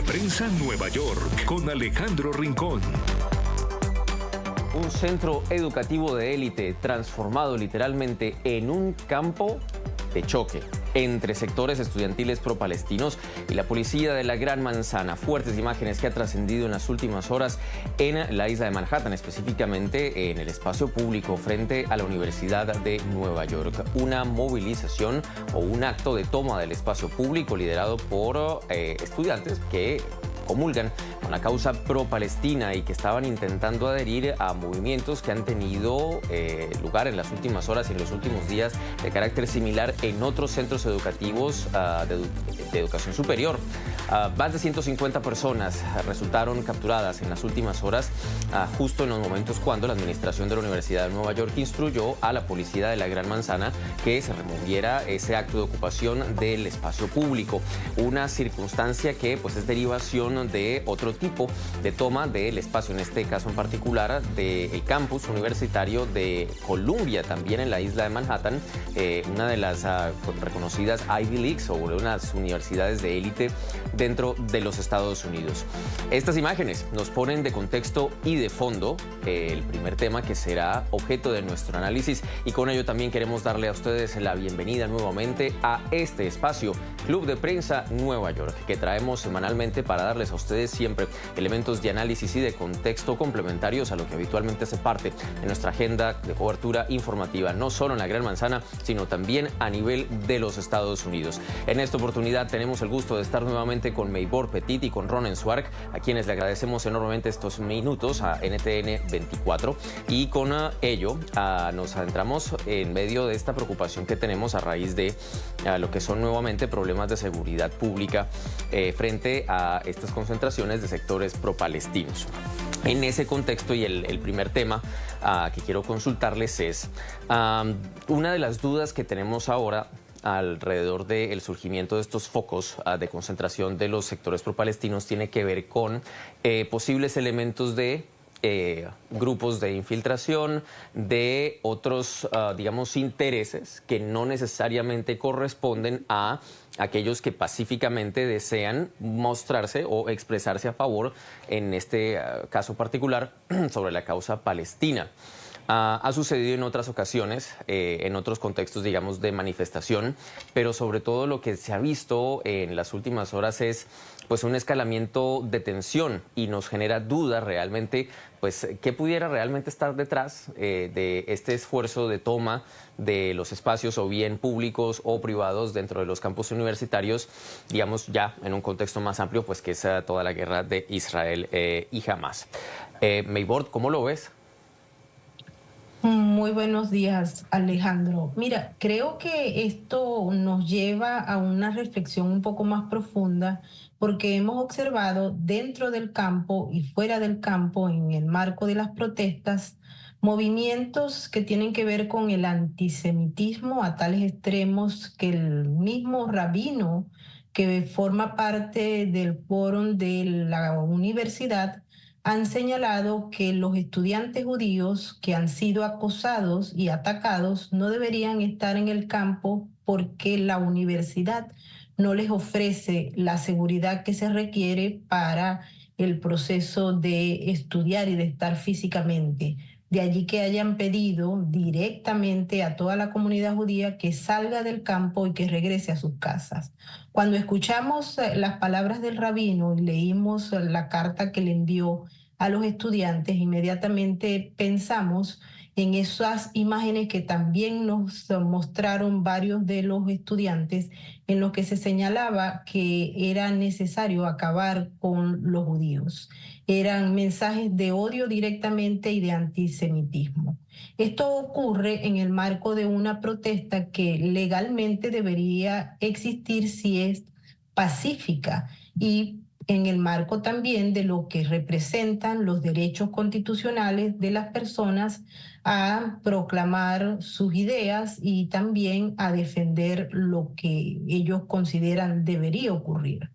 Prensa Nueva York con Alejandro Rincón. Un centro educativo de élite transformado literalmente en un campo de choque entre sectores estudiantiles pro-palestinos y la policía de la Gran Manzana. Fuertes imágenes que ha trascendido en las últimas horas en la isla de Manhattan, específicamente en el espacio público frente a la Universidad de Nueva York. Una movilización o un acto de toma del espacio público liderado por estudiantes que comulgan con la causa pro-palestina y que estaban intentando adherir a movimientos que han tenido lugar en las últimas horas y en los últimos días de carácter similar en otros centros educativos de educación superior. Más de 150 personas resultaron capturadas en las últimas horas, justo en los momentos cuando la administración de la Universidad de Nueva York instruyó a la policía de la Gran Manzana que se removiera ese acto de ocupación del espacio público. Una circunstancia que pues es derivación de otro tipo de toma del espacio, en este caso en particular del campus universitario de Columbia, también en la isla de Manhattan, una de las reconocidas Ivy Leagues o unas universidades de élite dentro de los Estados Unidos. Estas imágenes nos ponen de contexto y de fondo el primer tema que será objeto de nuestro análisis, y con ello también queremos darle a ustedes la bienvenida nuevamente a este espacio, Club de Prensa Nueva York, que traemos semanalmente para darles a ustedes siempre elementos de análisis y de contexto complementarios a lo que habitualmente hace parte de nuestra agenda de cobertura informativa, no solo en la Gran Manzana, sino también a nivel de los Estados Unidos. En esta oportunidad tenemos el gusto de estar nuevamente con Meibor Petit y con Ronen Swark, a quienes le agradecemos enormemente estos minutos a NTN 24, y con ello nos adentramos en medio de esta preocupación que tenemos a raíz de lo que son nuevamente problemas de seguridad pública frente a estas concentraciones de sectores pro-palestinos. En ese contexto, y el primer tema que quiero consultarles es una de las dudas que tenemos ahora alrededor del surgimiento de estos focos de concentración de los sectores pro-palestinos tiene que ver con posibles elementos de grupos de infiltración, de otros, digamos, intereses que no necesariamente corresponden a aquellos que pacíficamente desean mostrarse o expresarse a favor, en este caso particular, sobre la causa palestina. Ha sucedido en otras ocasiones, en otros contextos, digamos, de manifestación, pero sobre todo lo que se ha visto en las últimas horas es pues un escalamiento de tensión, y nos genera duda realmente, pues, qué pudiera realmente estar detrás de este esfuerzo de toma de los espacios, o bien públicos o privados, dentro de los campus universitarios, digamos, ya en un contexto más amplio, pues que es toda la guerra de Israel y Hamás. Meibor, ¿cómo lo ves? Muy buenos días, Alejandro. Mira, creo que esto nos lleva a una reflexión un poco más profunda, porque hemos observado dentro del campo y fuera del campo, en el marco de las protestas, movimientos que tienen que ver con el antisemitismo a tales extremos que el mismo rabino que forma parte del quórum de la universidad han señalado que los estudiantes judíos que han sido acosados y atacados no deberían estar en el campo porque la universidad no les ofrece la seguridad que se requiere para el proceso de estudiar y de estar físicamente. De allí que hayan pedido directamente a toda la comunidad judía que salga del campo y que regrese a sus casas. Cuando escuchamos las palabras del rabino y leímos la carta que le envió a los estudiantes, inmediatamente pensamos en esas imágenes que también nos mostraron varios de los estudiantes, en los que se señalaba que era necesario acabar con los judíos. Eran mensajes de odio directamente y de antisemitismo. Esto ocurre en el marco de una protesta que legalmente debería existir si es pacífica, y en el marco también de lo que representan los derechos constitucionales de las personas a proclamar sus ideas y también a defender lo que ellos consideran debería ocurrir.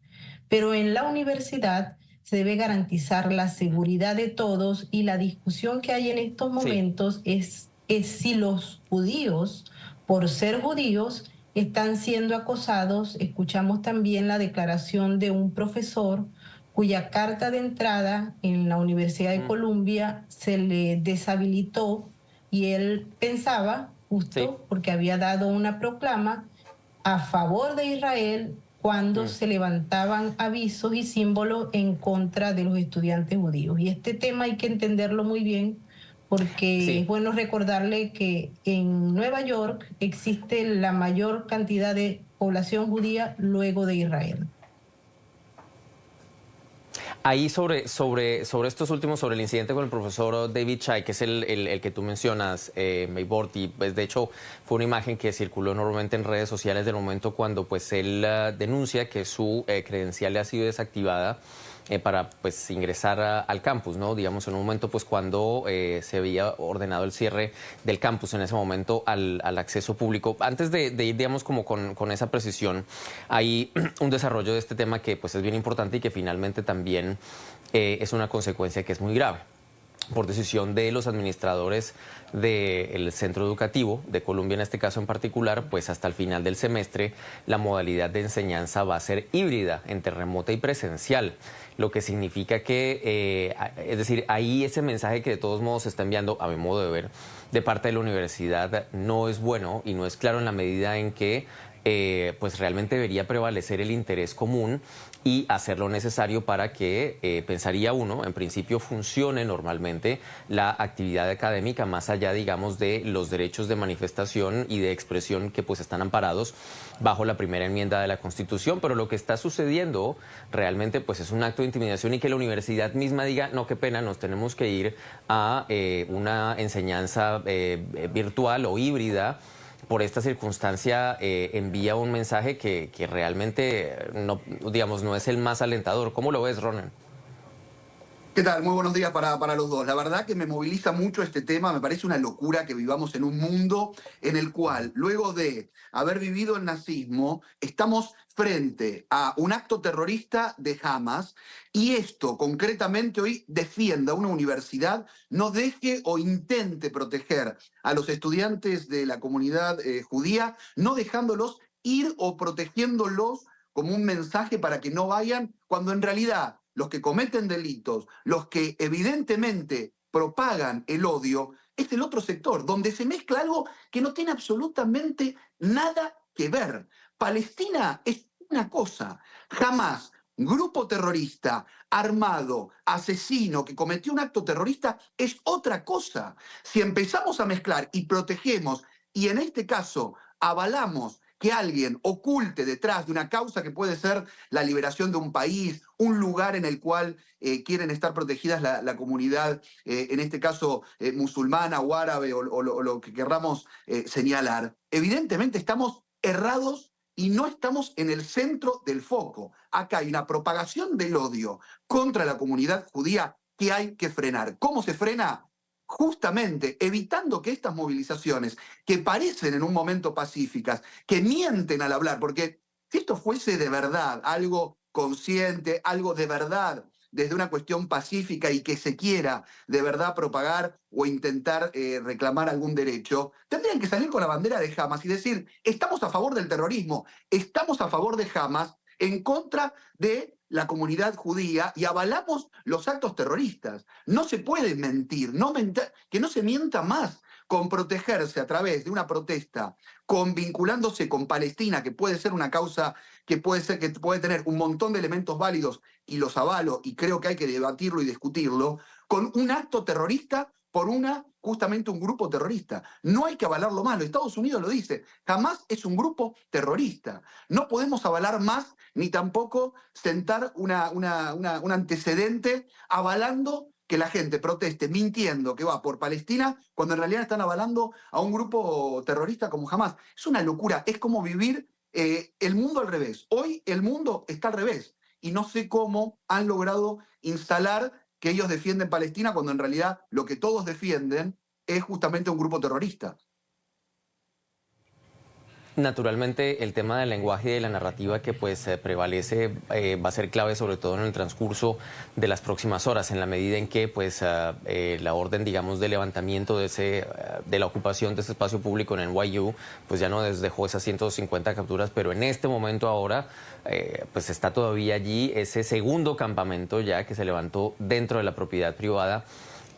Pero en la universidad se debe garantizar la seguridad de todos, y la discusión que hay en estos momentos es si los judíos, por ser judíos, están siendo acosados. Escuchamos también la declaración de un profesor cuya carta de entrada en la Universidad de Columbia se le deshabilitó y él pensaba, Sí. justo porque había dado una proclama a favor de Israel cuando se levantaban avisos y símbolos en contra de los estudiantes judíos. Y este tema hay que entenderlo muy bien porque es Sí. bueno recordarle que en Nueva York existe la mayor cantidad de población judía luego de Israel. Ahí sobre estos últimos, sobre el incidente con el profesor David Chai, que es el que tú mencionas, Maybord, y pues de hecho fue una imagen que circuló enormemente en redes sociales del momento cuando pues él denuncia que su credencial le ha sido desactivada para pues ingresar al campus, ¿no? Digamos, en un momento pues cuando se había ordenado el cierre del campus en ese momento al acceso público. Antes de ir, digamos, como con esa precisión, hay un desarrollo de este tema que pues es bien importante y que finalmente también es una consecuencia que es muy grave. Por decisión de los administradores del centro educativo de Columbia, en este caso en particular, pues hasta el final del semestre la modalidad de enseñanza va a ser híbrida, entre remota y presencial, lo que significa que, es decir, ahí ese mensaje que de todos modos se está enviando, a mi modo de ver, de parte de la universidad no es bueno y no es claro en la medida en que pues realmente debería prevalecer el interés común y hacer lo necesario para que, pensaría uno, en principio funcione normalmente la actividad académica, más allá, digamos, de los derechos de manifestación y de expresión que pues están amparados bajo la primera enmienda de la Constitución. Pero lo que está sucediendo realmente pues es un acto de intimidación y que la universidad misma diga, no, qué pena, nos tenemos que ir a una enseñanza virtual o híbrida. Por esta circunstancia envía un mensaje que realmente no, digamos, no es el más alentador. ¿Cómo lo ves, Ronen? ¿Qué tal? Muy buenos días para los dos. La verdad que me moviliza mucho este tema, me parece una locura que vivamos en un mundo en el cual, luego de haber vivido el nazismo, estamos frente a un acto terrorista de Hamas y esto concretamente hoy defienda una universidad, no deje o intente proteger a los estudiantes de la comunidad judía, no dejándolos ir o protegiéndolos como un mensaje para que no vayan, cuando en realidad los que cometen delitos, los que evidentemente propagan el odio, es el otro sector, donde se mezcla algo que no tiene absolutamente nada que ver. Palestina es una cosa, jamás grupo terrorista, armado, asesino, que cometió un acto terrorista, es otra cosa. Si empezamos a mezclar y protegemos, y en este caso avalamos que alguien oculte detrás de una causa que puede ser la liberación de un país, un lugar en el cual quieren estar protegidas la comunidad, en este caso musulmana o árabe o lo que querramos señalar. Evidentemente estamos errados y no estamos en el centro del foco. Acá hay una propagación del odio contra la comunidad judía que hay que frenar. ¿Cómo se frena? Justamente evitando que estas movilizaciones, que parecen en un momento pacíficas, que mienten al hablar, porque si esto fuese de verdad algo consciente, algo de verdad, desde una cuestión pacífica y que se quiera de verdad propagar o intentar reclamar algún derecho, tendrían que salir con la bandera de Hamas y decir, estamos a favor del terrorismo, estamos a favor de Hamas, en contra de la comunidad judía y avalamos los actos terroristas. No se puede mentir, que no se mienta más con protegerse a través de una protesta, con vinculándose con Palestina, que puede ser una causa que puede tener un montón de elementos válidos y los avalo y creo que hay que debatirlo y discutirlo, con un acto terrorista por justamente un grupo terrorista. No hay que avalarlo más, Estados Unidos lo dice, jamás es un grupo terrorista. No podemos avalar más ni tampoco sentar un antecedente avalando que la gente proteste mintiendo que va por Palestina cuando en realidad están avalando a un grupo terrorista como Hamas. Es una locura, es como vivir el mundo al revés. Hoy el mundo está al revés y no sé cómo han logrado instalar que ellos defienden Palestina cuando en realidad lo que todos defienden es justamente un grupo terrorista. Naturalmente, el tema del lenguaje y de la narrativa que pues prevalece va a ser clave, sobre todo en el transcurso de las próximas horas, en la medida en que pues la orden, digamos, de levantamiento de la ocupación de ese espacio público en NYU, pues ya no dejó esas 150 capturas, pero en este momento ahora pues está todavía allí ese segundo campamento ya que se levantó dentro de la propiedad privada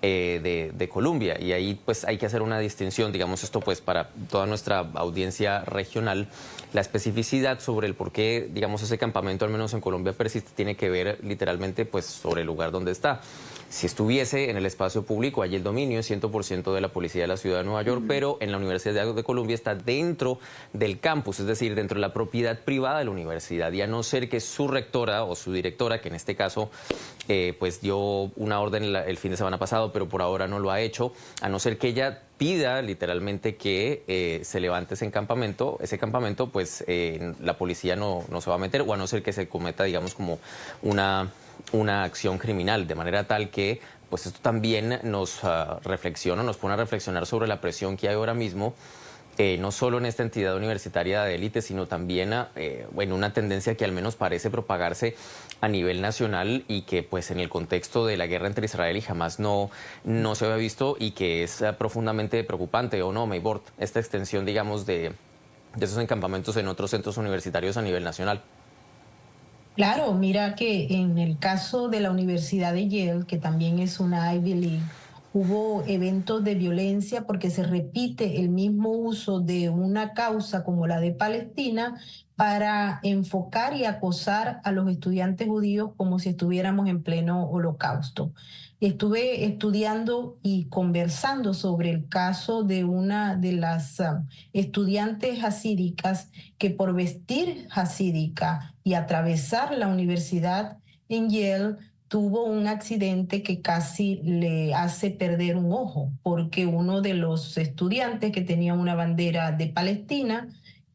de Colombia, y ahí pues hay que hacer una distinción, digamos esto pues para toda nuestra audiencia regional, la especificidad sobre el por qué, digamos, ese campamento al menos en Colombia persiste tiene que ver literalmente pues sobre el lugar donde está. Si estuviese en el espacio público, allí el dominio es 100% de la policía de la ciudad de Nueva York, pero en la Universidad de Columbia está dentro del campus, es decir, dentro de la propiedad privada de la universidad, y a no ser que su rectora o su directora, que en este caso pues dio una orden el fin de semana pasado, pero por ahora no lo ha hecho, a no ser que ella pida literalmente que se levante ese campamento, pues la policía no se va a meter, o a no ser que se cometa, digamos, como una acción criminal, de manera tal que pues esto también nos reflexiona, nos pone a reflexionar sobre la presión que hay ahora mismo, no solo en esta entidad universitaria de élite, sino también en una tendencia que al menos parece propagarse a nivel nacional y que pues en el contexto de la guerra entre Israel y Hamas no se había visto, y que es profundamente preocupante, ¿o no, Maybord? Esta extensión, digamos, de esos encampamentos en otros centros universitarios a nivel nacional. Claro, mira que en el caso de la Universidad de Yale, que también es una Ivy League, hubo eventos de violencia porque se repite el mismo uso de una causa como la de Palestina para enfocar y acosar a los estudiantes judíos como si estuviéramos en pleno holocausto. Estuve estudiando y conversando sobre el caso de una de las estudiantes hasídicas que por vestir hasídica y atravesar la universidad en Yale tuvo un accidente que casi le hace perder un ojo, porque uno de los estudiantes que tenía una bandera de Palestina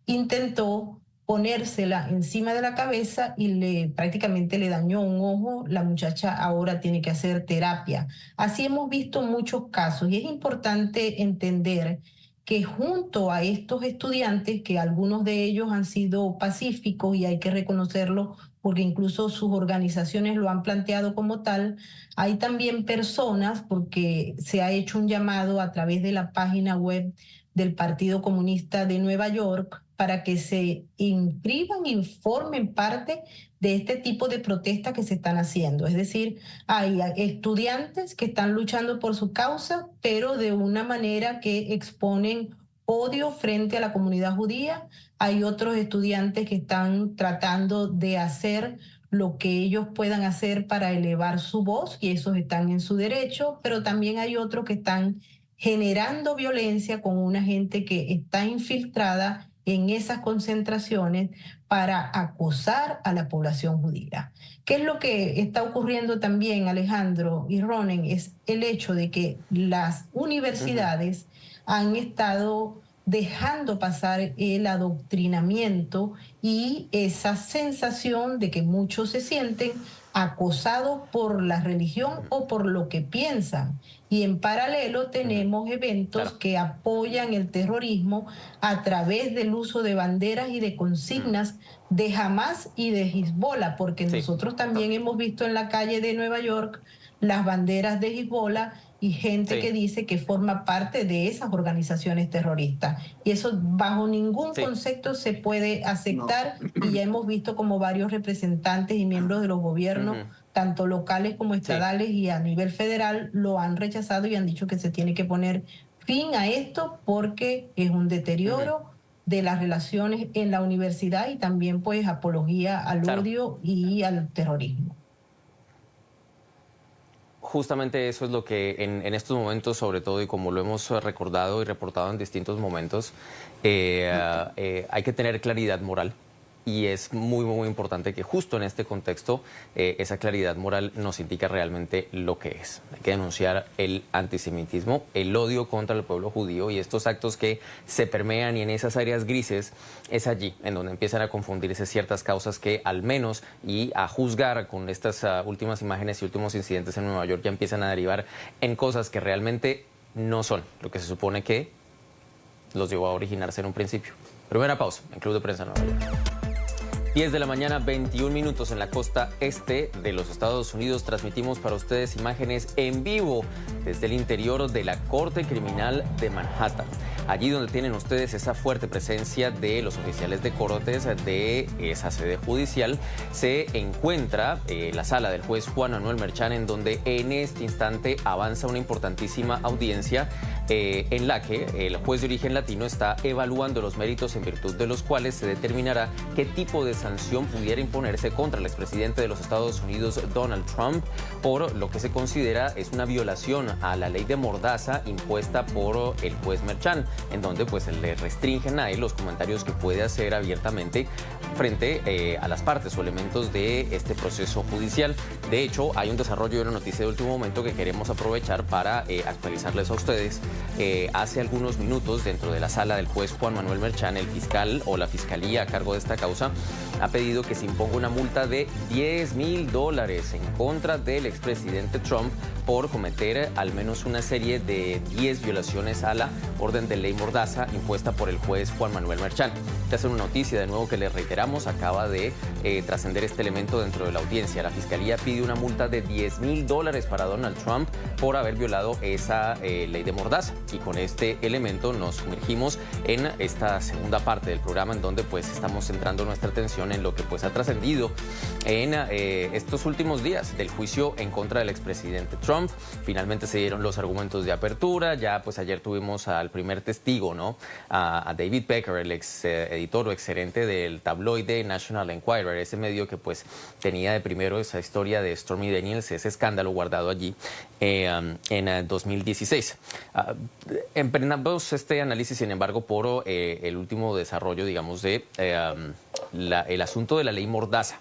intentó ponérsela encima de la cabeza y prácticamente le dañó un ojo. La muchacha ahora tiene que hacer terapia. Así hemos visto muchos casos, y es importante entender que junto a estos estudiantes, que algunos de ellos han sido pacíficos y hay que reconocerlo porque incluso sus organizaciones lo han planteado como tal, hay también personas, porque se ha hecho un llamado a través de la página web del Partido Comunista de Nueva York para que se inscriban y formen parte de este tipo de protestas que se están haciendo. Es decir, hay estudiantes que están luchando por su causa, pero de una manera que exponen odio frente a la comunidad judía. Hay otros estudiantes que están tratando de hacer lo que ellos puedan hacer para elevar su voz, y esos están en su derecho, pero también hay otros que están generando violencia con una gente que está infiltrada en esas concentraciones para acosar a la población judía. ¿Qué es lo que está ocurriendo también, Alejandro y Ronen? Es el hecho de que las universidades han estado dejando pasar el adoctrinamiento y esa sensación de que muchos se sienten acosados por la religión o por lo que piensan. Y en paralelo tenemos eventos que apoyan el terrorismo a través del uso de banderas y de consignas de Hamas y de Hezbollah, porque nosotros también hemos visto en la calle de Nueva York las banderas de Hezbollah y gente que dice que forma parte de esas organizaciones terroristas. Y eso bajo ningún concepto se puede aceptar, y ya hemos visto como varios representantes y miembros de los gobiernos, tanto locales como estadales y a nivel federal, lo han rechazado y han dicho que se tiene que poner fin a esto porque es un deterioro de las relaciones en la universidad y también pues apología al odio y al terrorismo. Justamente eso es lo que en estos momentos, sobre todo, y como lo hemos recordado y reportado en distintos momentos, hay que tener claridad moral. Y es muy, muy importante que justo en este contexto esa claridad moral nos indica realmente lo que es. Hay que denunciar el antisemitismo, el odio contra el pueblo judío, y estos actos que se permean, y en esas áreas grises es allí en donde empiezan a confundirse ciertas causas que al menos, y a juzgar con estas últimas imágenes y últimos incidentes en Nueva York, ya empiezan a derivar en cosas que realmente no son lo que se supone que los llevó a originarse en un principio. Primera pausa en Club de Prensa Nueva York. 10 de la mañana, 21 minutos en la costa este de los Estados Unidos. Transmitimos para ustedes imágenes en vivo desde el interior de la Corte Criminal de Manhattan. Allí donde tienen ustedes esa fuerte presencia de los oficiales de cortes de esa sede judicial, se encuentra la sala del juez Juan Manuel Merchan, en donde en este instante avanza una importantísima audiencia en la que el juez de origen latino está evaluando los méritos en virtud de los cuales se determinará qué tipo de sanción pudiera imponerse contra el expresidente de los Estados Unidos, Donald Trump, por lo que se considera es una violación a la ley de mordaza impuesta por el juez Merchan, en donde pues se le restringen a él los comentarios que puede hacer abiertamente frente a las partes o elementos de este proceso judicial. De hecho, hay un desarrollo de una noticia de último momento que queremos aprovechar para actualizarles a ustedes. Hace algunos minutos, dentro de la sala del juez Juan Manuel Merchan, el fiscal o la fiscalía a cargo de esta causa ha pedido que se imponga una multa de $10,000 en contra del expresidente Trump por cometer al menos una serie de 10 violaciones a la orden de ley mordaza impuesta por el juez Juan Manuel Merchan. Esta es una noticia, de nuevo, que les reiteramos, acaba de trascender este elemento dentro de la audiencia. La fiscalía pide una multa de $10,000 para Donald Trump por haber violado esa ley de mordaza. Y con este elemento nos sumergimos en esta segunda parte del programa, en donde pues estamos centrando nuestra atención en lo que pues ha trascendido en estos últimos días del juicio en contra del expresidente Trump. Finalmente se dieron los argumentos de apertura. Ya pues ayer tuvimos al primer testigo, ¿no? A David Pecker, el ex editor o ex gerente del tabloide National Enquirer, ese medio que pues tenía de primero esa historia de Stormy Daniels, ese escándalo guardado allí en 2016. Emprendamos este análisis, sin embargo, por el último desarrollo, digamos, de el asunto de la ley mordaza.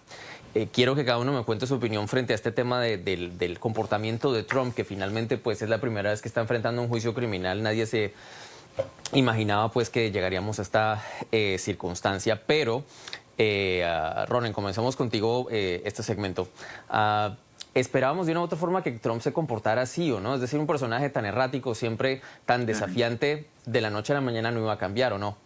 Quiero que cada uno me cuente su opinión frente a este tema del comportamiento de Trump, que finalmente pues es la primera vez que está enfrentando un juicio criminal. Nadie se imaginaba pues que llegaríamos a esta circunstancia, pero Ronen, comenzamos contigo este segmento. ¿Esperábamos de una u otra forma que Trump se comportara así o no? Es decir, un personaje tan errático, siempre tan desafiante, de la noche a la mañana no iba a cambiar, ¿o no?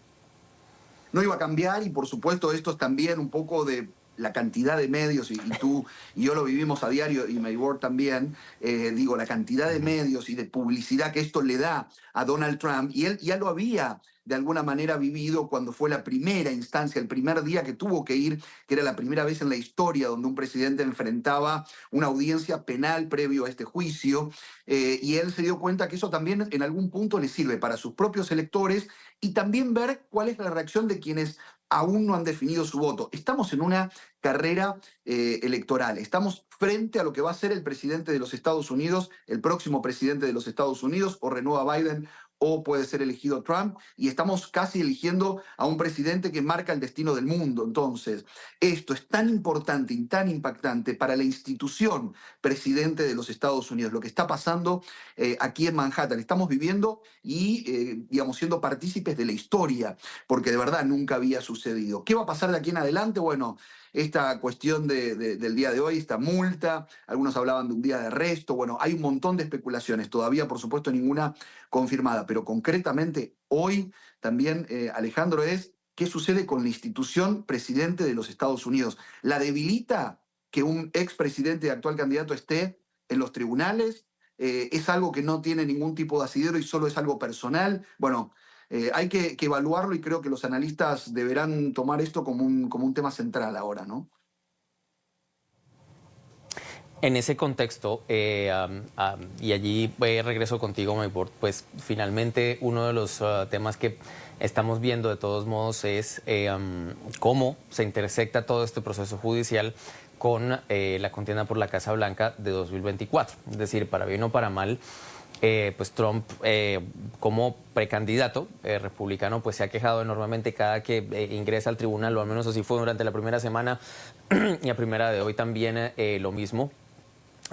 No iba a cambiar, y por supuesto esto es también un poco de la cantidad de medios, y tú y yo lo vivimos a diario, y Maybor también, digo, la cantidad de medios y de publicidad que esto le da a Donald Trump, y él ya lo había de alguna manera vivido cuando fue la primera instancia, el primer día que tuvo que ir, que era la primera vez en la historia donde un presidente enfrentaba una audiencia penal previo a este juicio, y él se dio cuenta que eso también en algún punto le sirve para sus propios electores, y también ver cuál es la reacción de quienes aún no han definido su voto. Estamos en una carrera electoral, estamos frente a lo que va a ser el presidente de los Estados Unidos, el próximo presidente de los Estados Unidos, o renueva Biden o puede ser elegido Trump, y estamos casi eligiendo a un presidente que marca el destino del mundo. Entonces, esto es tan importante y tan impactante para la institución presidente de los Estados Unidos, lo que está pasando aquí en Manhattan. Estamos viviendo y, digamos, siendo partícipes de la historia, porque de verdad nunca había sucedido. ¿Qué va a pasar de aquí en adelante? Bueno, esta cuestión del día de hoy, esta multa, algunos hablaban de un día de arresto, bueno, hay un montón de especulaciones, todavía por supuesto ninguna confirmada, pero concretamente hoy también, Alejandro, es qué sucede con la institución presidente de los Estados Unidos. ¿La debilita que un expresidente y actual candidato esté en los tribunales? ¿Es algo que no tiene ningún tipo de asidero y solo es algo personal? Bueno, hay que evaluarlo, y creo que los analistas deberán tomar esto como un tema central ahora, ¿no? En ese contexto, y allí regreso contigo, Maybor, pues finalmente uno de los temas que estamos viendo de todos modos es cómo se intersecta todo este proceso judicial con la contienda por la Casa Blanca de 2024. Es decir, para bien o para mal, pues Trump como precandidato republicano pues se ha quejado enormemente cada que ingresa al tribunal, o al menos así fue durante la primera semana y a primera de hoy también lo mismo,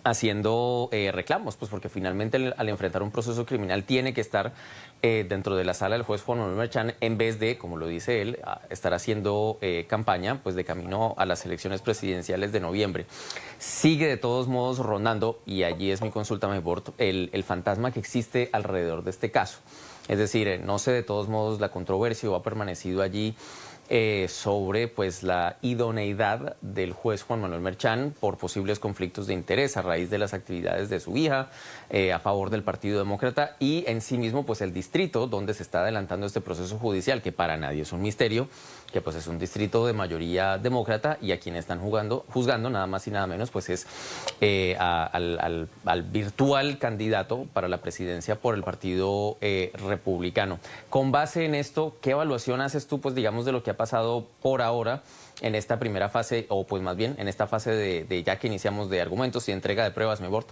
haciendo reclamos, pues porque finalmente al enfrentar un proceso criminal tiene que estar dentro de la sala del juez Juan Manuel Merchan, en vez de, como lo dice él, estar haciendo campaña pues de camino a las elecciones presidenciales de noviembre. Sigue de todos modos rondando, y allí es mi consulta, Maybor, el fantasma que existe alrededor de este caso. Es decir, no sé, de todos modos la controversia ha permanecido allí sobre pues la idoneidad del juez Juan Manuel Merchán por posibles conflictos de interés a raíz de las actividades de su hija a favor del Partido Demócrata y en sí mismo pues el distrito donde se está adelantando este proceso judicial, que para nadie es un misterio, que pues es un distrito de mayoría demócrata y a quien están juzgando nada más y nada menos pues es al virtual candidato para la presidencia por el Partido Republicano. Con base en esto, ¿qué evaluación haces tú pues digamos de lo que ha pasado por ahora en esta primera fase, o pues más bien en esta fase de ya que iniciamos de argumentos y entrega de pruebas, mi Borto?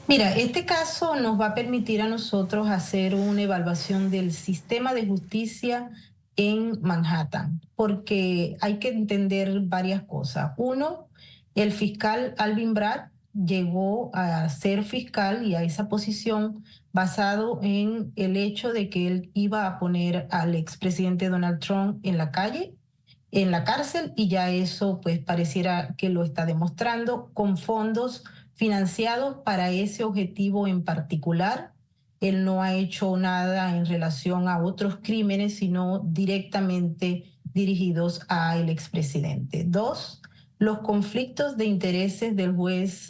Mira, este caso nos va a permitir a nosotros hacer una evaluación del sistema de justicia en Manhattan, porque hay que entender varias cosas. Uno, el fiscal Alvin Bragg llegó a ser fiscal y a esa posición basado en el hecho de que él iba a poner al expresidente Donald Trump en la calle, en la cárcel, y ya eso pues pareciera que lo está demostrando con fondos financiados para ese objetivo en particular. Él no ha hecho nada en relación a otros crímenes, sino directamente dirigidos al expresidente. Dos, los conflictos de intereses del juez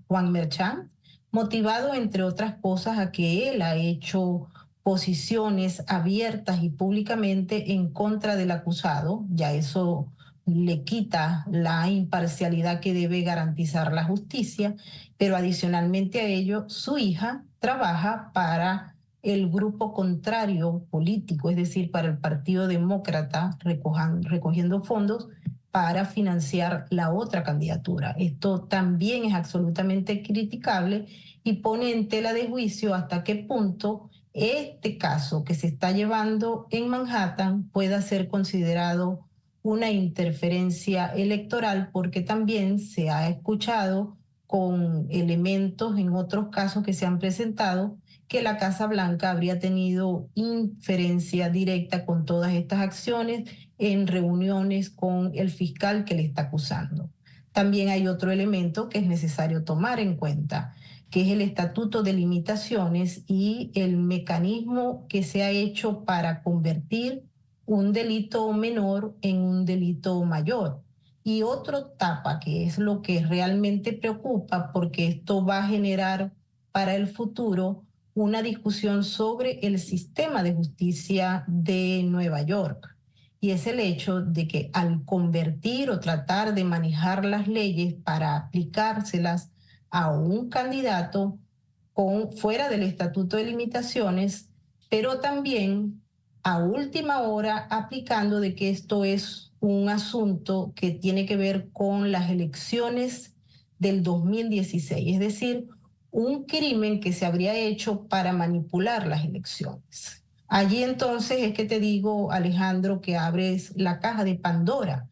Juan Merchán, motivado entre otras cosas a que él ha hecho posiciones abiertas y públicamente en contra del acusado. Ya eso le quita la imparcialidad que debe garantizar la justicia, pero adicionalmente a ello, su hija trabaja para el grupo contrario político, es decir, para el Partido Demócrata, recogiendo fondos para financiar la otra candidatura. Esto también es absolutamente criticable y pone en tela de juicio hasta qué punto este caso que se está llevando en Manhattan pueda ser considerado una interferencia electoral, porque también se ha escuchado con elementos en otros casos que se han presentado que la Casa Blanca habría tenido inferencia directa con todas estas acciones en reuniones con el fiscal que le está acusando. También hay otro elemento que es necesario tomar en cuenta, que es el estatuto de limitaciones y el mecanismo que se ha hecho para convertir un delito menor en un delito mayor. Y otro tapa, que es lo que realmente preocupa, porque esto va a generar para el futuro una discusión sobre el sistema de justicia de Nueva York. Y es el hecho de que al convertir o tratar de manejar las leyes para aplicárselas a un candidato fuera del estatuto de limitaciones, pero también a última hora aplicando de que esto es un asunto que tiene que ver con las elecciones del 2016, es decir, un crimen que se habría hecho para manipular las elecciones. Allí entonces es que te digo, Alejandro, que abres la caja de Pandora,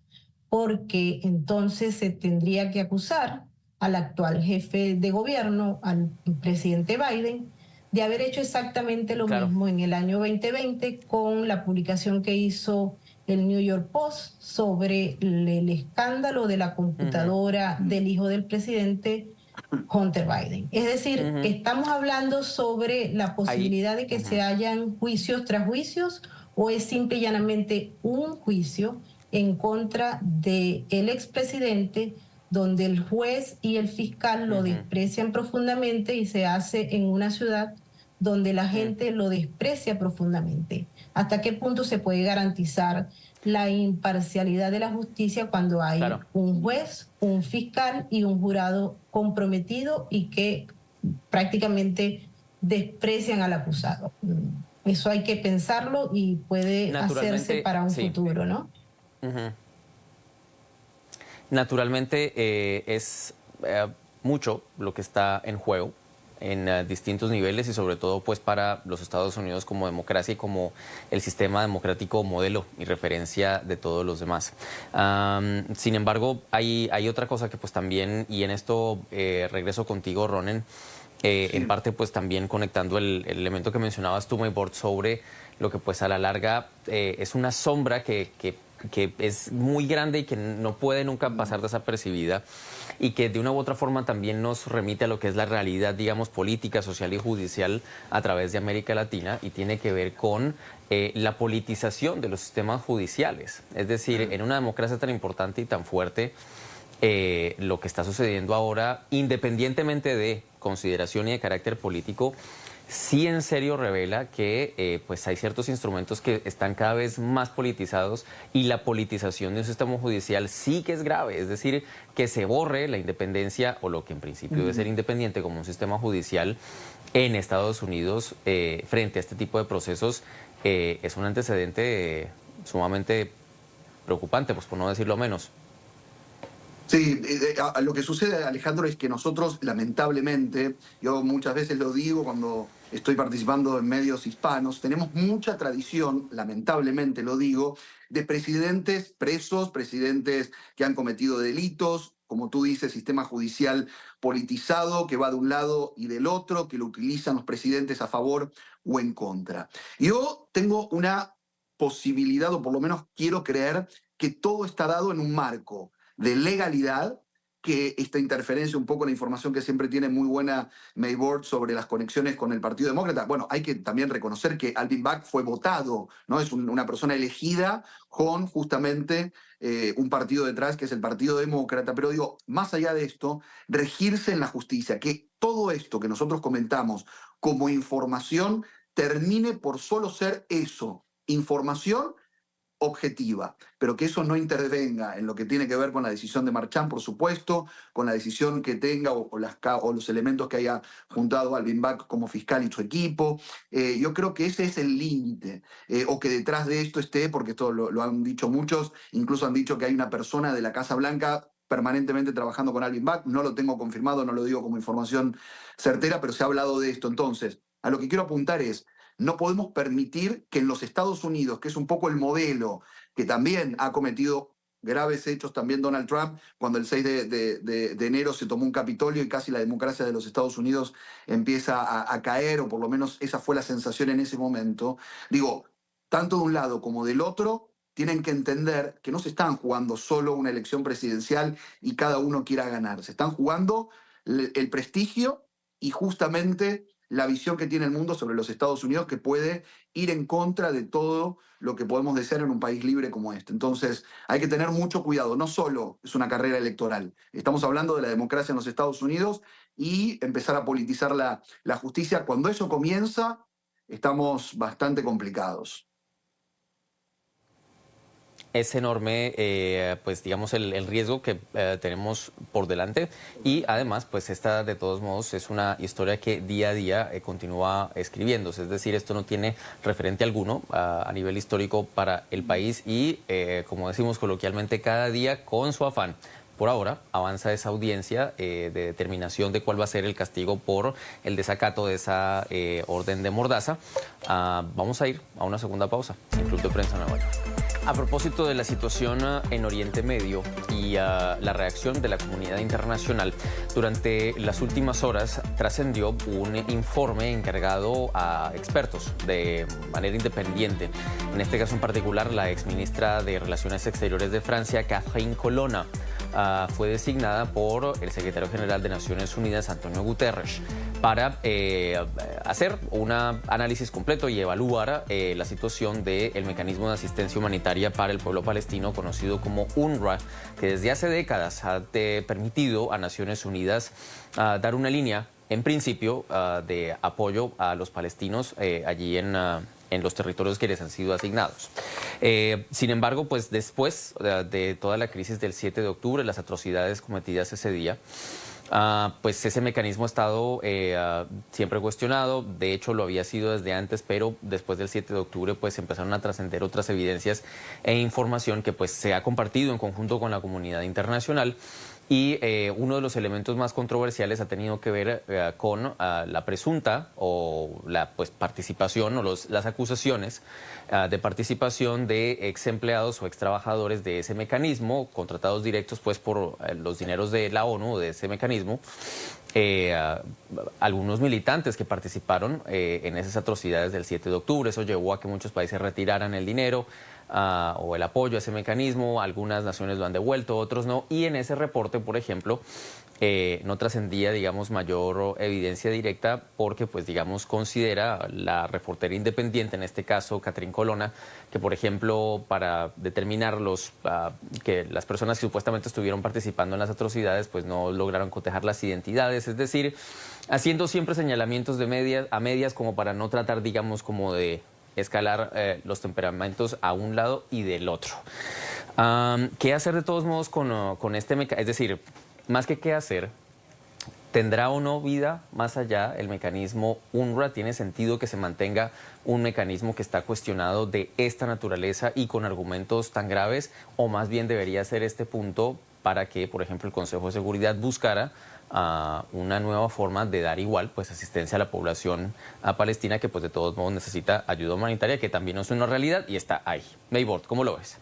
porque entonces se tendría que acusar al actual jefe de gobierno, al presidente Biden, de haber hecho exactamente lo mismo en el año 2020 con la publicación que hizo el New York Post sobre el escándalo de la computadora del hijo del presidente, Hunter Biden. Es decir, estamos hablando sobre la posibilidad de que se hayan juicios tras juicios, o es simple y llanamente un juicio en contra del expresidente donde el juez y el fiscal lo desprecian profundamente y se hace en una ciudad donde la gente lo desprecia profundamente. ¿Hasta qué punto se puede garantizar la imparcialidad de la justicia cuando hay un juez, un fiscal y un jurado comprometido y que prácticamente desprecian al acusado? Eso hay que pensarlo y puede hacerse para un futuro, ¿no? Naturalmente es mucho lo que está en juego en distintos niveles y sobre todo pues para los Estados Unidos como democracia y como el sistema democrático modelo y referencia de todos los demás. Sin embargo, hay otra cosa que pues también, y en esto regreso contigo, Ronen, en parte pues también conectando el elemento que mencionabas tú, Maybord, sobre lo que pues a la larga es una sombra que que es muy grande y que no puede nunca pasar desapercibida, y que de una u otra forma también nos remite a lo que es la realidad, digamos, política, social y judicial a través de América Latina, y tiene que ver con la politización de los sistemas judiciales. Es decir, en una democracia tan importante y tan fuerte, lo que está sucediendo ahora, independientemente de consideración y de carácter político, sí en serio revela que pues hay ciertos instrumentos que están cada vez más politizados, y la politización de un sistema judicial sí que es grave. Es decir, que se borre la independencia, o lo que en principio debe ser independiente como un sistema judicial en Estados Unidos frente a este tipo de procesos, es un antecedente sumamente preocupante, pues por no decirlo menos. Sí, lo que sucede, Alejandro, es que nosotros, lamentablemente, yo muchas veces lo digo cuando estoy participando en medios hispanos, tenemos mucha tradición, lamentablemente lo digo, de presidentes presos, presidentes que han cometido delitos, como tú dices, sistema judicial politizado, que va de un lado y del otro, que lo utilizan los presidentes a favor o en contra. Yo tengo una posibilidad, o por lo menos quiero creer, que todo está dado en un marco de legalidad, que esta interferencia un poco en la información que siempre tiene muy buena Maybord sobre las conexiones con el Partido Demócrata. Bueno, hay que también reconocer que Alvin Bragg fue votado, ¿no? Es una persona elegida con justamente un partido detrás, que es el Partido Demócrata. Pero digo, más allá de esto, regirse en la justicia, que todo esto que nosotros comentamos como información termine por solo ser eso, información objetiva, pero que eso no intervenga en lo que tiene que ver con la decisión de Marchand, por supuesto, con la decisión que tenga o los elementos que haya juntado Alvin Bragg como fiscal y su equipo. Yo creo que ese es el límite, o que detrás de esto esté, porque esto lo han dicho muchos, incluso han dicho que hay una persona de la Casa Blanca permanentemente trabajando con Alvin Bragg. No lo tengo confirmado, no lo digo como información certera, pero se ha hablado de esto. Entonces, a lo que quiero apuntar es: no podemos permitir que en los Estados Unidos, que es un poco el modelo, que también ha cometido graves hechos también Donald Trump, cuando el 6 de enero se tomó un Capitolio y casi la democracia de los Estados Unidos empieza a caer, o por lo menos esa fue la sensación en ese momento. Digo, tanto de un lado como del otro, tienen que entender que no se están jugando solo una elección presidencial y cada uno quiera ganar. Se están jugando el prestigio y justamente la visión que tiene el mundo sobre los Estados Unidos, que puede ir en contra de todo lo que podemos desear en un país libre como este. Entonces, hay que tener mucho cuidado. No solo es una carrera electoral. Estamos hablando de la democracia en los Estados Unidos y empezar a politizar la justicia. Cuando eso comienza, estamos bastante complicados. Es enorme, pues digamos, el riesgo que tenemos por delante, y además, pues esta de todos modos es una historia que día a día continúa escribiéndose. Es decir, esto no tiene referente alguno a nivel histórico para el país, y como decimos coloquialmente, cada día con su afán. Por ahora avanza esa audiencia de determinación de cuál va a ser el castigo por el desacato de esa orden de Mordaza. Vamos a ir a una segunda pausa en Club de Prensa Nueva York. A propósito de la situación en Oriente Medio y la reacción de la comunidad internacional, durante las últimas horas trascendió un informe encargado a expertos de manera independiente. En este caso en particular, la exministra de Relaciones Exteriores de Francia, Catherine Colonna, fue designada por el secretario general de Naciones Unidas, Antonio Guterres, para hacer un análisis completo y evaluar la situación del mecanismo de asistencia humanitaria para el pueblo palestino, conocido como UNRWA, que desde hace décadas ha permitido a Naciones Unidas dar una línea, en principio, de apoyo a los palestinos allí en los territorios que les han sido asignados. Sin embargo, pues después de toda la crisis del 7 de octubre, las atrocidades cometidas ese día, pues ese mecanismo ha estado siempre cuestionado. De hecho, lo había sido desde antes, pero después del 7 de octubre pues empezaron a trascender otras evidencias e información que pues se ha compartido en conjunto con la comunidad internacional. Y uno de los elementos más controversiales ha tenido que ver con la presunta o la participación o las acusaciones de participación de ex empleados o ex trabajadores de ese mecanismo, contratados directos pues por los dineros de la ONU, de ese mecanismo. Algunos militantes que participaron en esas atrocidades del 7 de octubre. Eso llevó a que muchos países retiraran el dinero. o el apoyo a ese mecanismo. Algunas naciones lo han devuelto, otros no. Y en ese reporte, por ejemplo, no trascendía, digamos, mayor evidencia directa porque, pues, digamos, considera la reportera independiente, en este caso, Catherine Colonna, que, por ejemplo, para determinar que las personas que supuestamente estuvieron participando en las atrocidades, pues, no lograron cotejar las identidades, es decir, haciendo siempre señalamientos a medias como para no tratar, digamos, como de escalar los temperamentos a un lado y del otro. ¿Qué hacer de todos modos con este mecanismo? Es decir, más que qué hacer, ¿tendrá o no vida más allá el mecanismo UNRWA? ¿Tiene sentido que se mantenga un mecanismo que está cuestionado de esta naturaleza y con argumentos tan graves? ¿O más bien debería ser este punto para que, por ejemplo, el Consejo de Seguridad buscara una nueva forma de dar igual, pues, asistencia a la población palestina, que, pues, de todos modos necesita ayuda humanitaria, que también es una realidad y está ahí? Maybord, ¿cómo lo ves?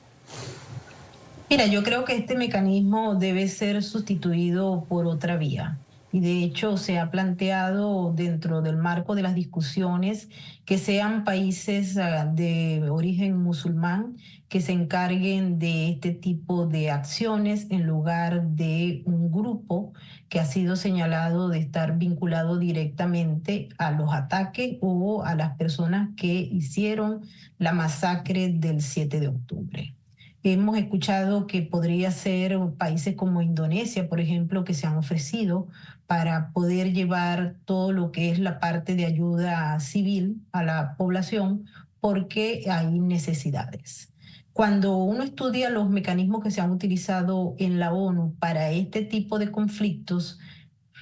Mira, yo creo que este mecanismo debe ser sustituido por otra vía. Y de hecho se ha planteado dentro del marco de las discusiones que sean países de origen musulmán que se encarguen de este tipo de acciones en lugar de un grupo que ha sido señalado de estar vinculado directamente a los ataques o a las personas que hicieron la masacre del 7 de octubre. Hemos escuchado que podría ser países como Indonesia, por ejemplo, que se han ofrecido para poder llevar todo lo que es la parte de ayuda civil a la población, porque hay necesidades. Cuando uno estudia los mecanismos que se han utilizado en la ONU para este tipo de conflictos,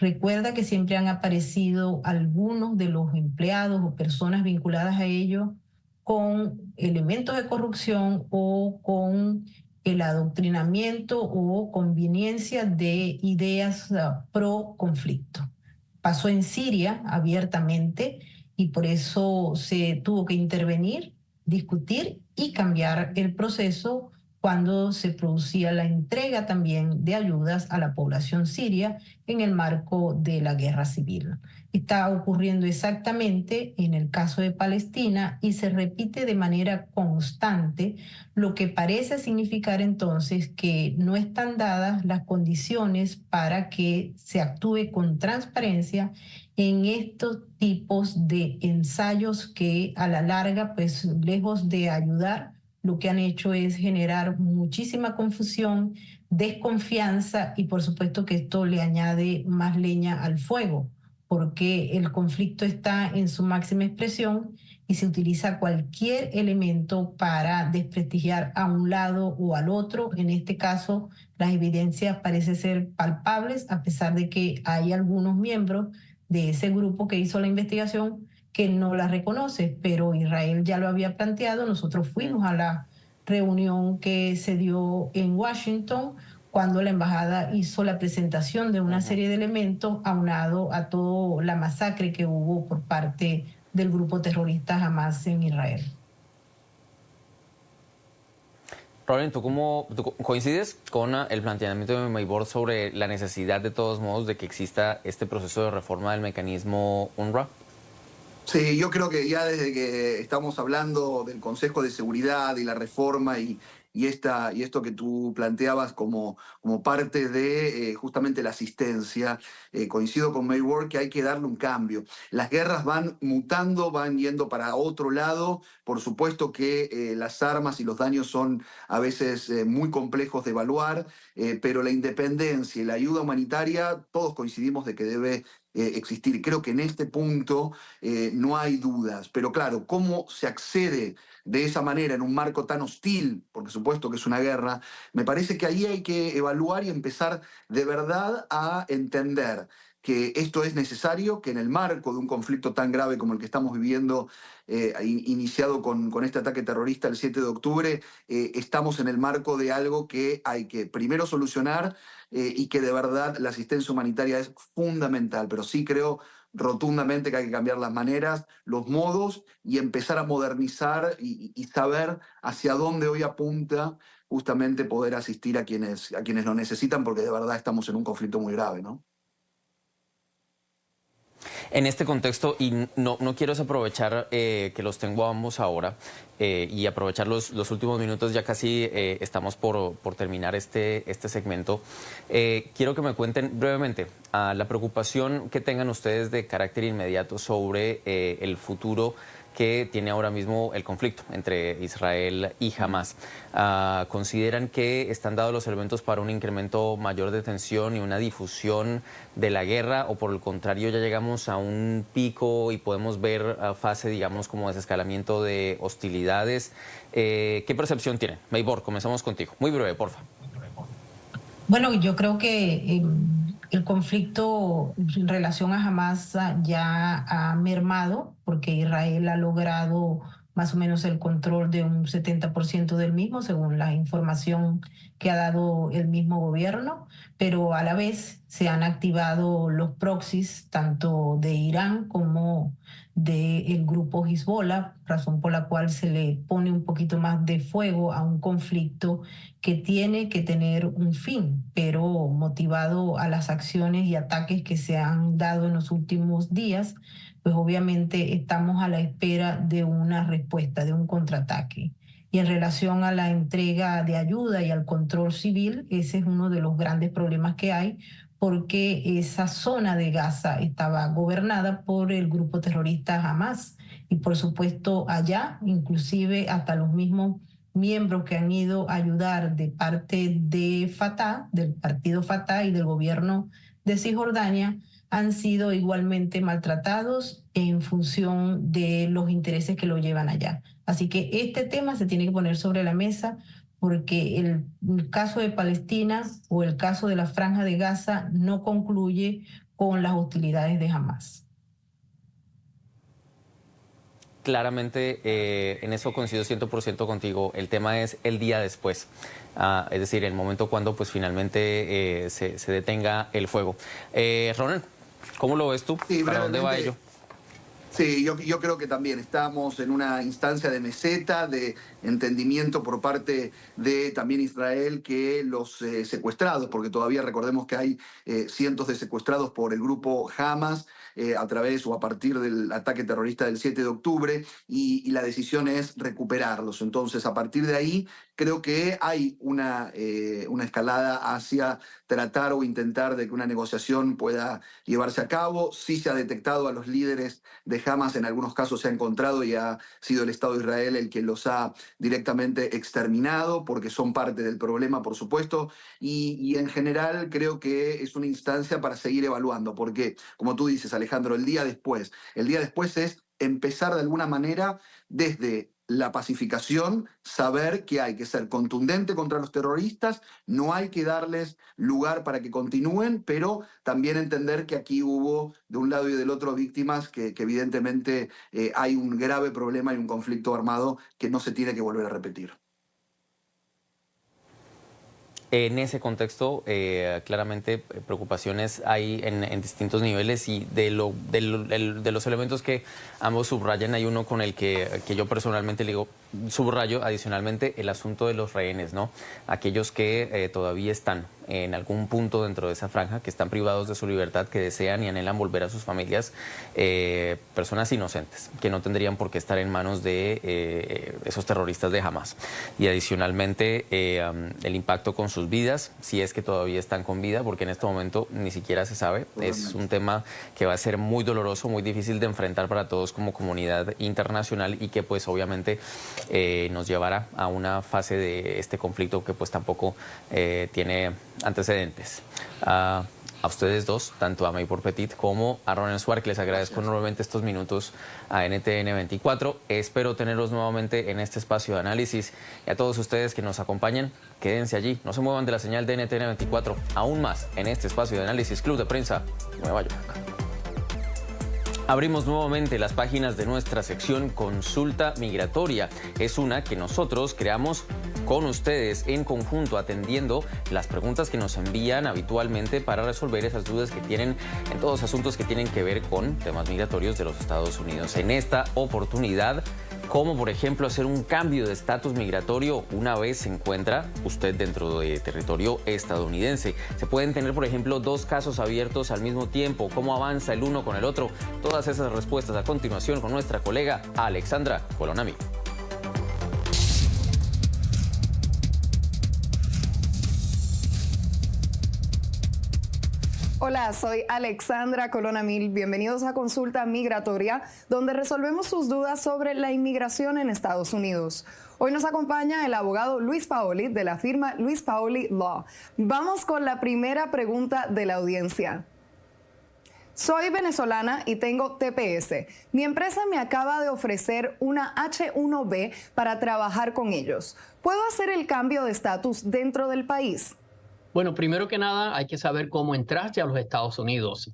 recuerda que siempre han aparecido algunos de los empleados o personas vinculadas a ellos con elementos de corrupción o con el adoctrinamiento o conveniencia de ideas pro conflicto. Pasó en Siria abiertamente y por eso se tuvo que intervenir, discutir y cambiar el proceso cuando se producía la entrega también de ayudas a la población siria en el marco de la guerra civil. Está ocurriendo exactamente en el caso de Palestina y se repite de manera constante, lo que parece significar entonces que no están dadas las condiciones para que se actúe con transparencia en estos tipos de ensayos que a la larga, pues lejos de ayudar, lo que han hecho es generar muchísima confusión, desconfianza y por supuesto que esto le añade más leña al fuego, porque el conflicto está en su máxima expresión y se utiliza cualquier elemento para desprestigiar a un lado o al otro. En este caso, las evidencias parecen ser palpables, a pesar de que hay algunos miembros de ese grupo que hizo la investigación que no la reconoce, pero Israel ya lo había planteado. Nosotros fuimos a la reunión que se dio en Washington cuando la embajada hizo la presentación de una serie de elementos aunado a toda la masacre que hubo por parte del grupo terrorista Hamas en Israel. Robin, ¿tú coincides con el planteamiento de Maybord sobre la necesidad, de todos modos, de que exista este proceso de reforma del mecanismo UNRWA? Sí, yo creo que ya desde que estamos hablando del Consejo de Seguridad y la reforma y esto que tú planteabas como parte de justamente la asistencia, coincido con Maybord que hay que darle un cambio. Las guerras van mutando, van yendo para otro lado. Por supuesto que las armas y los daños son a veces muy complejos de evaluar, pero la independencia y la ayuda humanitaria, todos coincidimos de que debe existir. Creo que en este punto no hay dudas, pero claro, ¿cómo se accede de esa manera en un marco tan hostil? Porque supuesto que es una guerra. Me parece que ahí hay que evaluar y empezar de verdad a entender que esto es necesario, que en el marco de un conflicto tan grave como el que estamos viviendo, iniciado con este ataque terrorista el 7 de octubre, estamos en el marco de algo que hay que primero solucionar y que de verdad la asistencia humanitaria es fundamental. Pero sí creo rotundamente que hay que cambiar las maneras, los modos y empezar a modernizar y saber hacia dónde hoy apunta justamente poder asistir a quienes lo necesitan, porque de verdad estamos en un conflicto muy grave, ¿no? En este contexto, y no quiero desaprovechar que los tengo a ambos ahora y aprovechar los últimos minutos, ya casi estamos por terminar este segmento. Quiero que me cuenten brevemente la preocupación que tengan ustedes de carácter inmediato sobre el futuro que tiene ahora mismo el conflicto entre Israel y Hamás. ¿Consideran que están dados los elementos para un incremento mayor de tensión y una difusión de la guerra, o por el contrario ya llegamos a un pico y podemos ver fase, digamos, como desescalamiento de hostilidades? ¿Qué percepción tienen? Maybor, comenzamos contigo. Muy breve, porfa. Bueno, yo creo que el conflicto en relación a Hamás ya ha mermado, porque Israel ha logrado más o menos el control de un 70% del mismo, según la información que ha dado el mismo gobierno, pero a la vez se han activado los proxies, tanto de Irán como del grupo Hezbollah, razón por la cual se le pone un poquito más de fuego a un conflicto que tiene que tener un fin, pero motivado a las acciones y ataques que se han dado en los últimos días, pues obviamente estamos a la espera de una respuesta, de un contraataque. Y en relación a la entrega de ayuda y al control civil, ese es uno de los grandes problemas que hay, porque esa zona de Gaza estaba gobernada por el grupo terrorista Hamás. Y por supuesto allá, inclusive hasta los mismos miembros que han ido a ayudar de parte de Fatah, del partido Fatah y del gobierno de Cisjordania, han sido igualmente maltratados en función de los intereses que lo llevan allá. Así que este tema se tiene que poner sobre la mesa, porque el caso de Palestina o el caso de la Franja de Gaza no concluye con las hostilidades de Hamás. Claramente, en eso coincido 100% contigo. El tema es el día después, es decir, el momento cuando pues finalmente se detenga el fuego. Ronald, ¿cómo lo ves tú? Sí, ¿Para dónde va ello? Sí, yo creo que también estamos en una instancia de meseta, de entendimiento por parte de también Israel que los secuestrados, porque todavía recordemos que hay cientos de secuestrados por el grupo Hamas a través o a partir del ataque terrorista del 7 de octubre, y la decisión es recuperarlos. Entonces, a partir de ahí, creo que hay una escalada hacia tratar o intentar de que una negociación pueda llevarse a cabo. Sí se ha detectado a los líderes de Hamas, en algunos casos se ha encontrado y ha sido el Estado de Israel el que los ha directamente exterminado, porque son parte del problema, por supuesto, y en general creo que es una instancia para seguir evaluando, porque, como tú dices, Alejandro, el día después es empezar de alguna manera desde la pacificación, saber que hay que ser contundente contra los terroristas, no hay que darles lugar para que continúen, pero también entender que aquí hubo de un lado y del otro víctimas, que evidentemente hay un grave problema y un conflicto armado que no se tiene que volver a repetir. En ese contexto, claramente preocupaciones hay en distintos niveles, y de los elementos que ambos subrayan, hay uno con el que yo personalmente le digo, subrayo adicionalmente el asunto de los rehenes, ¿no? Aquellos que todavía están en algún punto dentro de esa franja, que están privados de su libertad, que desean y anhelan volver a sus familias, personas inocentes, que no tendrían por qué estar en manos de esos terroristas de Hamás. Y adicionalmente el impacto con sus vidas, si es que todavía están con vida, porque en este momento ni siquiera se sabe. Es un tema que va a ser muy doloroso, muy difícil de enfrentar para todos como comunidad internacional, y que pues obviamente nos llevará a una fase de este conflicto que pues tampoco tiene antecedentes. A ustedes dos, tanto a Maybor Petit como a Ronald Suárez, les agradezco enormemente estos minutos a NTN 24. Espero tenerlos nuevamente en este espacio de análisis, y a todos ustedes que nos acompañan, quédense allí, no se muevan de la señal de NTN 24, aún más en este espacio de análisis Club de Prensa Nueva York. Abrimos nuevamente las páginas de nuestra sección Consulta Migratoria. Es una que nosotros creamos con ustedes en conjunto, atendiendo las preguntas que nos envían habitualmente para resolver esas dudas que tienen en todos asuntos que tienen que ver con temas migratorios de los Estados Unidos. En esta oportunidad como por ejemplo hacer un cambio de estatus migratorio una vez se encuentra usted dentro de territorio estadounidense. Se pueden tener, por ejemplo, 2 casos abiertos al mismo tiempo. ¿Cómo avanza el uno con el otro? Todas esas respuestas a continuación con nuestra colega Alexandra Colonamil. Hola, soy Alexandra Colonamil. Bienvenidos a Consulta Migratoria, donde resolvemos sus dudas sobre la inmigración en Estados Unidos. Hoy nos acompaña el abogado Luis Paoli de la firma Luis Paoli Law. Vamos con la primera pregunta de la audiencia. Soy venezolana y tengo TPS. Mi empresa me acaba de ofrecer una H-1B para trabajar con ellos. ¿Puedo hacer el cambio de estatus dentro del país? Bueno, primero que nada hay que saber cómo entraste a los Estados Unidos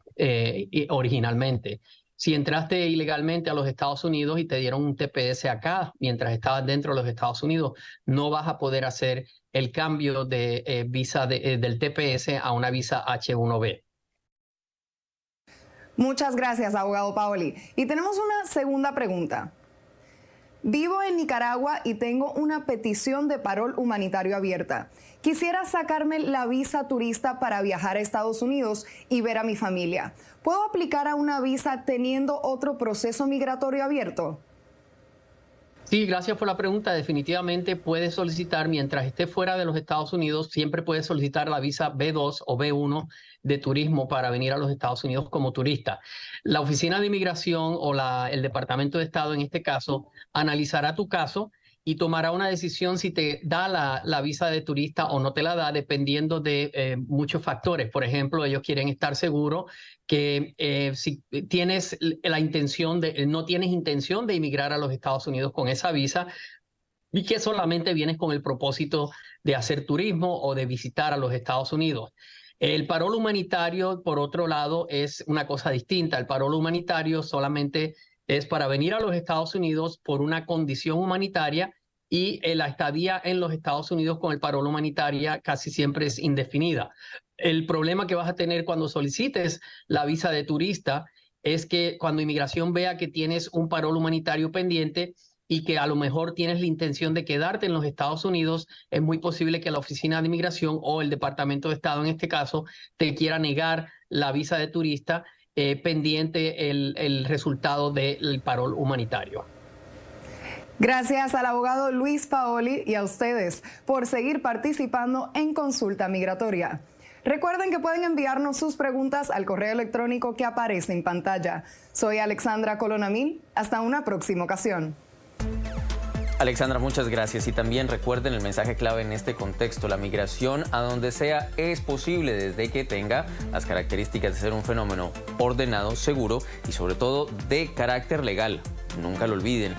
originalmente. Si entraste ilegalmente a los Estados Unidos y te dieron un TPS acá mientras estabas dentro de los Estados Unidos, no vas a poder hacer el cambio de visa del TPS a una visa H-1B. Muchas gracias, abogado Paoli. Y tenemos una segunda pregunta. Vivo en Nicaragua y tengo una petición de parol humanitario abierta. Quisiera sacarme la visa turista para viajar a Estados Unidos y ver a mi familia. ¿Puedo aplicar a una visa teniendo otro proceso migratorio abierto? Sí, gracias por la pregunta. Definitivamente puedes solicitar, mientras esté fuera de los Estados Unidos, siempre puedes solicitar la visa B2 o B1 de turismo para venir a los Estados Unidos como turista. La Oficina de Inmigración o el Departamento de Estado, en este caso, analizará tu caso y tomará una decisión si te da la visa de turista o no te la da, dependiendo de muchos factores. Por ejemplo, ellos quieren estar seguros que si tienes la intención no tienes intención de emigrar a los Estados Unidos con esa visa y que solamente vienes con el propósito de hacer turismo o de visitar a los Estados Unidos. El parol humanitario, por otro lado, es una cosa distinta. El parol humanitario solamente es para venir a los Estados Unidos por una condición humanitaria y la estadía en los Estados Unidos con el parol humanitaria casi siempre es indefinida. El problema que vas a tener cuando solicites la visa de turista es que cuando inmigración vea que tienes un parol humanitario pendiente y que a lo mejor tienes la intención de quedarte en los Estados Unidos, es muy posible que la Oficina de Inmigración o el Departamento de Estado, en este caso, te quiera negar la visa de turista pendiente el resultado del parol humanitario. Gracias al abogado Luis Paoli y a ustedes por seguir participando en Consulta Migratoria. Recuerden que pueden enviarnos sus preguntas al correo electrónico que aparece en pantalla. Soy Alexandra Colonamil. Hasta una próxima ocasión. Alexandra, muchas gracias. Y también recuerden el mensaje clave en este contexto: la migración a donde sea es posible desde que tenga las características de ser un fenómeno ordenado, seguro y sobre todo de carácter legal. Nunca lo olviden.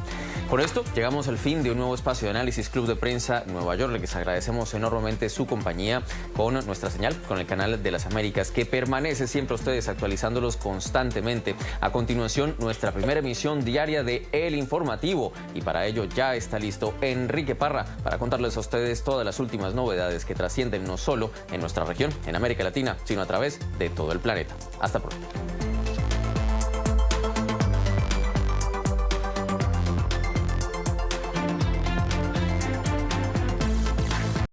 Con esto llegamos al fin de un nuevo espacio de análisis Club de Prensa Nueva York. Les agradecemos enormemente su compañía con nuestra señal, con el canal de las Américas, que permanece siempre a ustedes actualizándolos constantemente. A continuación, nuestra primera emisión diaria de El Informativo. Y para ello ya está listo Enrique Parra para contarles a ustedes todas las últimas novedades que trascienden no solo en nuestra región, en América Latina, sino a través de todo el planeta. Hasta pronto.